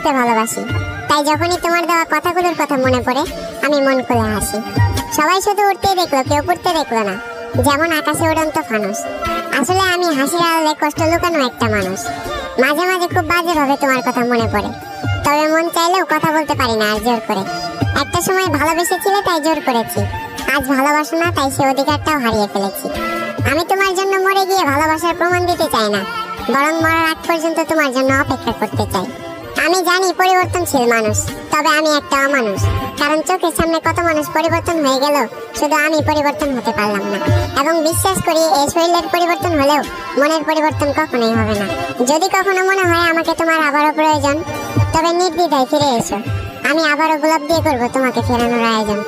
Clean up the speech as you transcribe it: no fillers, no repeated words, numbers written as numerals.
শুনতে ভালোবাসি, তাই যখনই তোমার দেওয়া কথাগুলোর কথা মনে পড়ে আমি মন খুলে হাসি। সবাই শুধু উঠতেই দেখলো, কেউ পড়তে দেখলো না, যেমন আকাশে উড়ন্ত ফানুস। আসলে আমি হাসির আড়ালে কষ্ট লুকানো একটা মানুষ। মাঝে মাঝে খুব বাজেভাবে তোমার কথা মনে পড়ে, তবে মন চাইলেও কথা বলতে পারি না আর জোর করে। একটা সময় ভালোবেসেছিলে তাই জোর করেছি, আজ ভালোবাসো না তাই সে অধিকারটাও হারিয়ে ফেলেছি। আমি তোমার জন্য মরে গিয়ে ভালোবাসার প্রমাণ দিতে চাই না, বরং মরার আগ পর্যন্ত তোমার জন্য অপেক্ষা করতে চাই। আমি জানি পরিবর্তনশীল মানুষ, তবে আমি একটা অমানুষ। কারণ চোখের সামনে কত মানুষ পরিবর্তন হয়ে গেল, শুধু আমি পরিবর্তন হতে পারলাম না। এবং বিশ্বাস করি এই শরীরের পরিবর্তন হলেও মনের পরিবর্তন কখনোই হবে না। যদি কখনো মনে হয় আমাকে তোমার আবারও প্রয়োজন, তবে নির্দ্বিধায় ফিরে এসো। আমি আবারও গোলাপ দিয়ে করবো তোমাকে ফেরানোর আয়োজন।